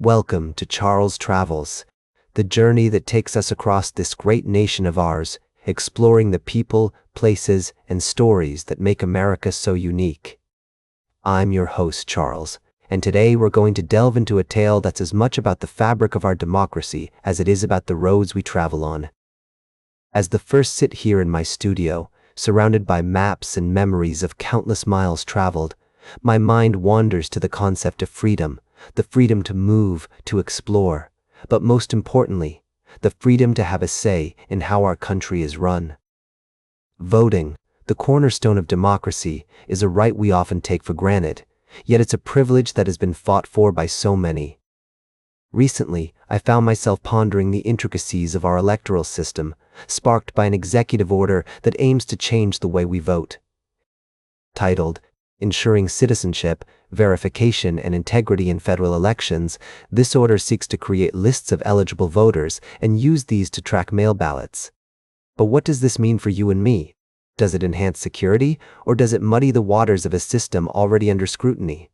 Welcome to Charles Travels, the journey that takes us across this great nation of ours, exploring the people, places, and stories that make America so unique. I'm your host, Charles, and today we're going to delve into a tale that's as much about the fabric of our democracy as it is about the roads we travel on. As the first sit here in my studio, surrounded by maps and memories of countless miles traveled, my mind wanders to the concept of freedom, the freedom to move, to explore, but most importantly, the freedom to have a say in how our country is run. Voting, the cornerstone of democracy, is a right we often take for granted, yet it's a privilege that has been fought for by so many. Recently, I found myself pondering the intricacies of our electoral system, sparked by an executive order that aims to change the way we vote. Titled, Ensuring Citizenship, Verification and Integrity in Federal Elections, this order seeks to create lists of eligible voters and use these to track mail ballots. But what does this mean for you and me? Does it enhance security, or does it muddy the waters of a system already under scrutiny?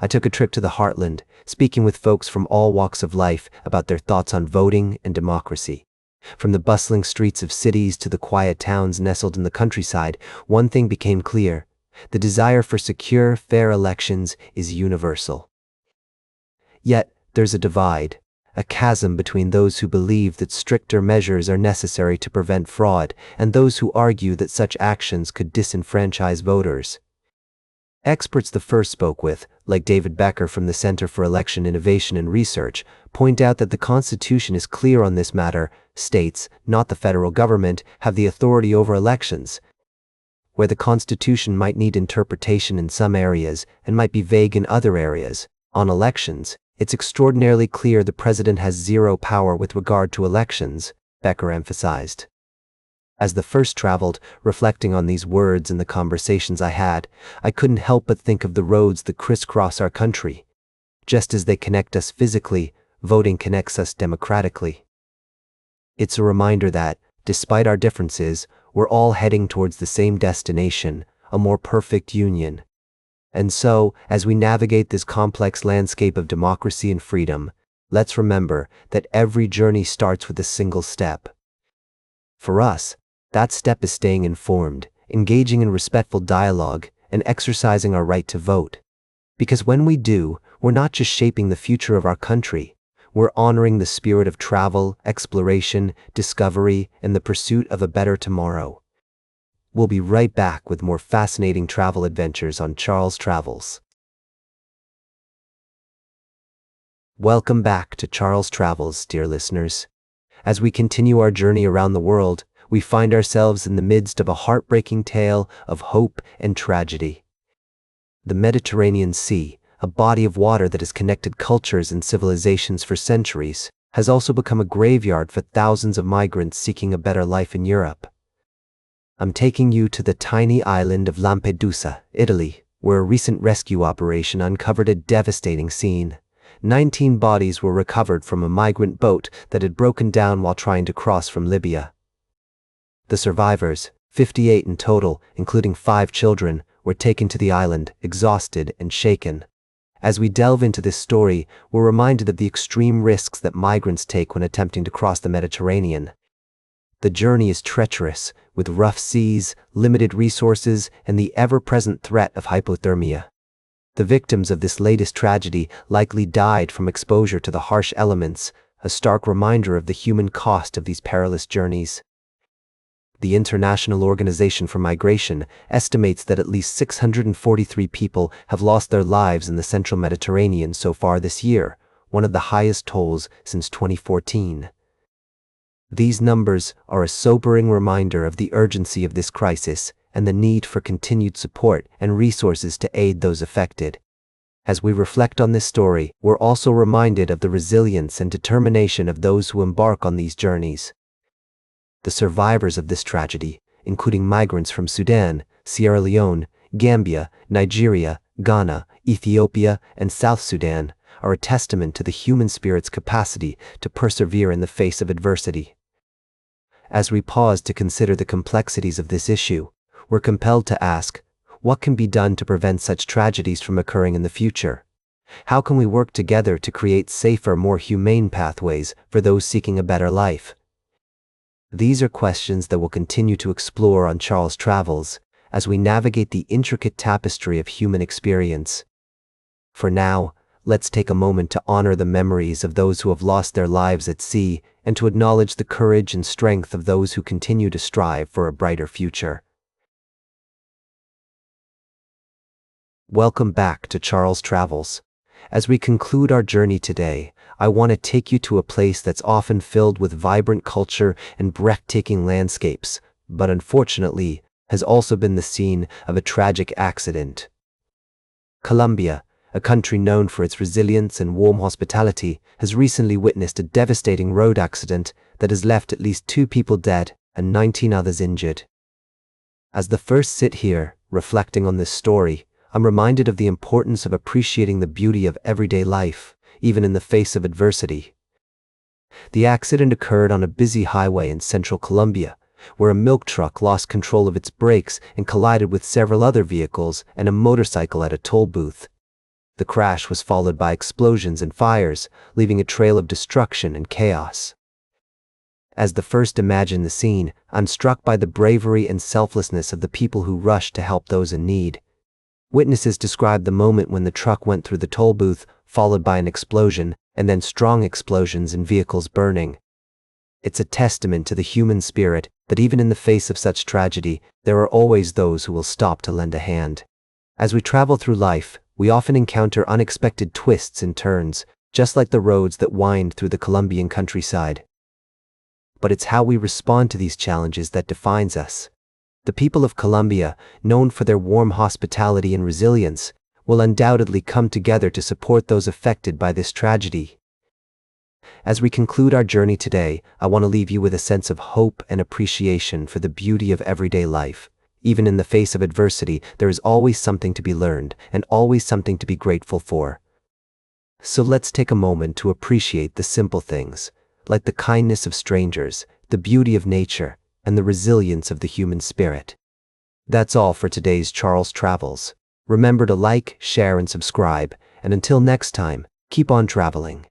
I took a trip to the heartland, speaking with folks from all walks of life about their thoughts on voting and democracy. From the bustling streets of cities to the quiet towns nestled in the countryside, one thing became clear. The desire for secure, fair elections is universal. Yet, there's a divide, a chasm between those who believe that stricter measures are necessary to prevent fraud and those who argue that such actions could disenfranchise voters. Experts the first spoke with, like David Becker from the Center for Election Innovation and Research, point out that the Constitution is clear on this matter. States, not the federal government, have the authority over elections. Where the Constitution might need interpretation in some areas and might be vague in other areas, on elections, it's extraordinarily clear the president has zero power with regard to elections, Becker emphasized. As the first traveled, reflecting on these words and the conversations I had, I couldn't help but think of the roads that crisscross our country. Just as they connect us physically, voting connects us democratically. It's a reminder that, despite our differences, we're all heading towards the same destination, a more perfect union. And so, as we navigate this complex landscape of democracy and freedom, let's remember that every journey starts with a single step. For us, that step is staying informed, engaging in respectful dialogue, and exercising our right to vote. Because when we do, we're not just shaping the future of our country, we're honoring the spirit of travel, exploration, discovery, and the pursuit of a better tomorrow. We'll be right back with more fascinating travel adventures on Charles Travels. Welcome back to Charles Travels, dear listeners. As we continue our journey around the world, we find ourselves in the midst of a heartbreaking tale of hope and tragedy. The Mediterranean Sea, a body of water that has connected cultures and civilizations for centuries, has also become a graveyard for thousands of migrants seeking a better life in Europe. I'm taking you to the tiny island of Lampedusa, Italy, where a recent rescue operation uncovered a devastating scene. 19 bodies were recovered from a migrant boat that had broken down while trying to cross from Libya. The survivors, 58 in total, including 5 children, were taken to the island, exhausted and shaken. As we delve into this story, we're reminded of the extreme risks that migrants take when attempting to cross the Mediterranean. The journey is treacherous, with rough seas, limited resources, and the ever-present threat of hypothermia. The victims of this latest tragedy likely died from exposure to the harsh elements, a stark reminder of the human cost of these perilous journeys. The International Organization for Migration estimates that at least 643 people have lost their lives in the central Mediterranean so far this year, one of the highest tolls since 2014. These numbers are a sobering reminder of the urgency of this crisis and the need for continued support and resources to aid those affected. As we reflect on this story, we're also reminded of the resilience and determination of those who embark on these journeys. The survivors of this tragedy, including migrants from Sudan, Sierra Leone, Gambia, Nigeria, Ghana, Ethiopia, and South Sudan, are a testament to the human spirit's capacity to persevere in the face of adversity. As we pause to consider the complexities of this issue, we're compelled to ask, what can be done to prevent such tragedies from occurring in the future? How can we work together to create safer, more humane pathways for those seeking a better life? These are questions that we'll continue to explore on Charles Travels as we navigate the intricate tapestry of human experience. For now, let's take a moment to honor the memories of those who have lost their lives at sea and to acknowledge the courage and strength of those who continue to strive for a brighter future. Welcome back to Charles Travels. As we conclude our journey today, I want to take you to a place that's often filled with vibrant culture and breathtaking landscapes, but unfortunately has also been the scene of a tragic accident. Colombia, a country known for its resilience and warm hospitality, has recently witnessed a devastating road accident that has left at least 2 people dead and 19 others injured. As the first sit here, reflecting on this story, I'm reminded of the importance of appreciating the beauty of everyday life, even in the face of adversity. The accident occurred on a busy highway in central Colombia, where a milk truck lost control of its brakes and collided with several other vehicles and a motorcycle at a toll booth. The crash was followed by explosions and fires, leaving a trail of destruction and chaos. As the first imagine the scene, I'm struck by the bravery and selflessness of the people who rushed to help those in need. Witnesses described the moment when the truck went through the toll booth, followed by an explosion, and then strong explosions and vehicles burning. It's a testament to the human spirit that even in the face of such tragedy, there are always those who will stop to lend a hand. As we travel through life, we often encounter unexpected twists and turns, just like the roads that wind through the Colombian countryside. But it's how we respond to these challenges that defines us. The people of Colombia, known for their warm hospitality and resilience, will undoubtedly come together to support those affected by this tragedy. As we conclude our journey today, I want to leave you with a sense of hope and appreciation for the beauty of everyday life. Even in the face of adversity, there is always something to be learned and always something to be grateful for. So let's take a moment to appreciate the simple things, like the kindness of strangers, the beauty of nature, and the resilience of the human spirit. That's all for today's Charles Travels. Remember to like, share, and subscribe, and until next time, keep on traveling.